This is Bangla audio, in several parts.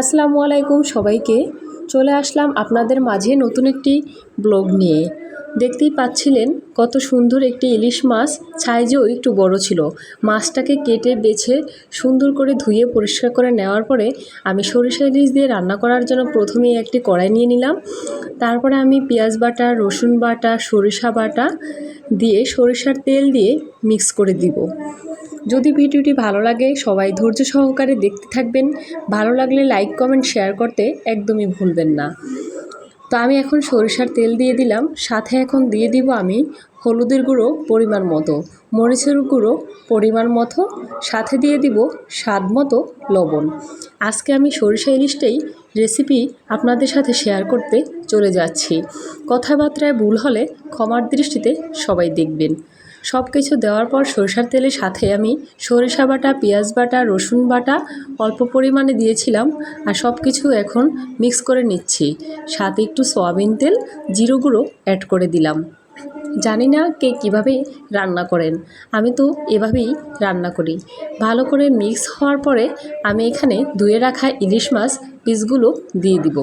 আসসালামু আলাইকুম সবাইকে। চলে আসলাম আপনাদের মাঝে নতুন একটি ব্লগ নিয়ে। দেখতেই পাচ্ছিলেন কত সুন্দর একটি ইলিশ মাছ, সাইজেও একটু বড় ছিল। মাছটাকে কেটে বেছে সুন্দর করে ধুয়ে পরিষ্কার করে নেওয়ার পরে আমি সরিষা ইলিশ দিয়ে রান্না করার জন্য প্রথমেই একটি কড়াই নিয়ে নিলাম। তারপরে আমি পেঁয়াজ বাটা, রসুন বাটা, সরিষা বাটা দিয়ে সরিষার তেল দিয়ে মিক্স করে দিব। যদি ভিডিওটি ভালো লাগে সবাই ধৈর্য সহকারে দেখতে থাকবেন। ভালো লাগলে লাইক, কমেন্ট, শেয়ার করতে একদমই ভুলবেন না। তো আমি এখন সরিষার তেল দিয়ে দিলাম, সাথে এখন দিয়ে দিব আমি হলুদের গুঁড়ো পরিমাণ মতো, মরিচের গুঁড়ো পরিমাণ মতো, সাথে দিয়ে দিব স্বাদ মতো লবণ। আজকে আমি সরিষা ইলিশটাই রেসিপি আপনাদের সাথে শেয়ার করতে চলে যাচ্ছি। কথাবার্তায় ভুল হলে ক্ষমার দৃষ্টিতে সবাই দেখবেন। সব কিছু দেওয়ার পর সরিষার তেলের সাথে আমি সরিষা বাটা, পেঁয়াজ বাটা, রসুন বাটা অল্প পরিমাণে দিয়েছিলাম আর সব কিছু এখন মিক্স করে নিচ্ছি। সাথে একটু সয়াবিন তেল, জিরে গুঁড়ো অ্যাড করে দিলাম। জানি না কে কীভাবে রান্না করেন, আমি তো এভাবেই রান্না করি। ভালো করে মিক্স হওয়ার পরে আমি এখানে ধুয়ে রাখা ইলিশ মাছ পিসগুলো দিয়ে দিব।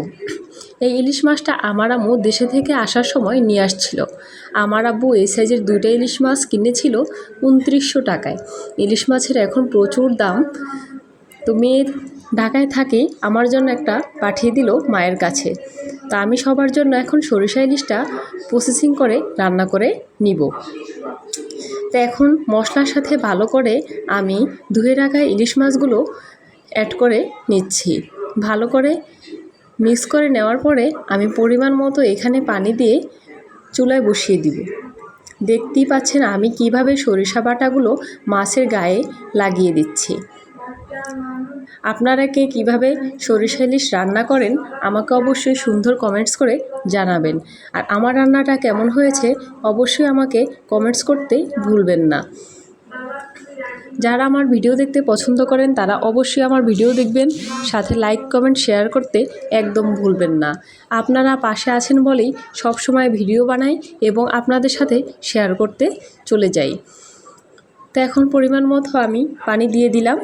এই ইলিশ মাছটা আমার আম্মু দেশে থেকে আসার সময় নিয়ে আসছিল। আমার আব্বু এই সাইজের 2টা ইলিশ মাছ কিনেছিল 2900 টাকায়। ইলিশ মাছের এখন প্রচুর দাম। তো মেয়ে ঢাকায় থাকে, আমার জন্য একটা পাঠিয়ে দিল মায়ের কাছে। তা আমি সবার জন্য এখন সরিষা ইলিশটা প্রসেসিং করে রান্না করে নিব। তো এখন মশলার সাথে ভালো করে আমি ধুয়ে রাখা ইলিশ মাছগুলো অ্যাড করে নিচ্ছি। ভালো করে মিক্স করে নেওয়ার পরে আমি পরিমাণ মতো এখানে পানি দিয়ে চুলায় বসিয়ে দিব। দেখতেই পাচ্ছেন আমি কিভাবে সরিষা বাটাগুলো মাছের গায়ে লাগিয়ে দিচ্ছি। আপনারা কে কীভাবে সরিষা ইলিশ রান্না করেন আমাকে অবশ্যই সুন্দর কমেন্টস করে জানাবেন। আর আমার রান্নাটা কেমন হয়েছে অবশ্যই আমাকে কমেন্টস করতে ভুলবেন না। যারা আমার ভিডিও দেখতে পছন্দ করেন তারা অবশ্যই আমার ভিডিও দেখবেন, সাথে লাইক, কমেন্ট, শেয়ার করতে একদম ভুলবেন না। আপনারা পাশে আছেন বলেই সবসময় ভিডিও বানাই এবং আপনাদের সাথে শেয়ার করতে চলে যাই। তো এখন পরিমাণ মতো আমি পানি দিয়ে দিলাম।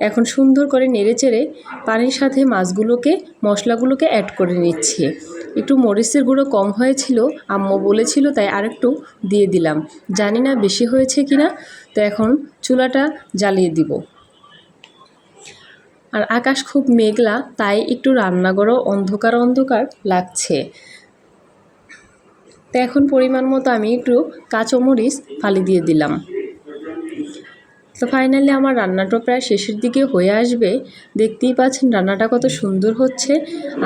এখন সুন্দর করে নেড়েচেড়ে পানির সাথে মাছগুলোকে, মশলাগুলোকে অ্যাড করে নিচ্ছি। একটু মরিচের গুঁড়ো কম হয়েছিল, আম্মু বলেছিল, তাই আরেকটু দিয়ে দিলাম। জানি না বেশি হয়েছে কিনা। তো এখন চুলাটা জ্বালিয়ে দিব। আর আকাশ খুব মেঘলা, তাই একটু রান্নাঘরও অন্ধকার অন্ধকার লাগছে। তো এখন পরিমাণ মতো আমি একটু কাঁচামরিচ ফালি দিয়ে দিলাম। তো ফাইনালি আমার রান্নাটা প্রায় শেষের দিকে হয়ে আসবে। দেখতেই পাচ্ছেন রান্নাটা কত সুন্দর হচ্ছে।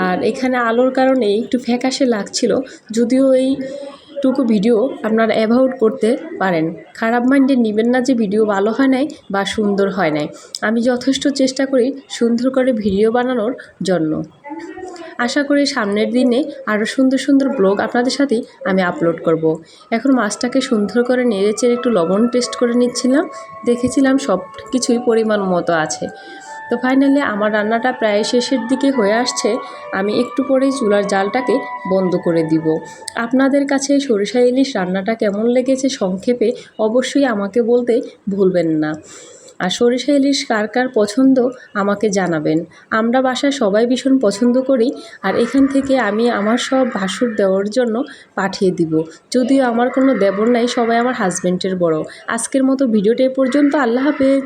আর এখানে আলোর কারণে একটু ফ্যাকাশে লাগছিল, যদিও এইটুকু ভিডিও আপনারা অ্যাভয়েড করতে পারেন। খারাপ মাইন্ডে নেবেন না যে ভিডিও ভালো হয় নাই বা সুন্দর হয় নাই। আমি যথেষ্ট চেষ্টা করি সুন্দর করে ভিডিও বানানোর জন্য। আশা করি সামনের দিনে আরও সুন্দর সুন্দর ব্লগ আপনাদের সাথে আমি আপলোড করব। এখন মাছটাকে সুন্দর করে নেড়েচেড়ে একটু লবণ টেস্ট করে নিচ্ছিলাম, দেখেছিলাম সব কিছুই পরিমাণ মতো আছে। তো ফাইনালি আমার রান্নাটা প্রায় শেষের দিকে হয়ে আসছে। আমি একটু পরেই চুলার জালটাকে বন্ধ করে দিব। আপনাদের কাছে সরিষা ইলিশ রান্নাটা কেমন লেগেছে সংক্ষেপে অবশ্যই আমাকে বলতে ভুলবেন না। আর সরিষা ইলিশ কার কার পছন্দ আমাকে জানাবেন। আমরা বাসায় সবাই ভীষণ পছন্দ করি। আর এখান থেকে আমি আমার সব ভাসুর দেওয়ার জন্য পাঠিয়ে দিব। যদিও আমার কোনো দেবর নাই, সবাই আমার হাজব্যান্ডের বড়। আজকের মতো ভিডিওটা এ পর্যন্ত। আল্লাহ হাফেজ।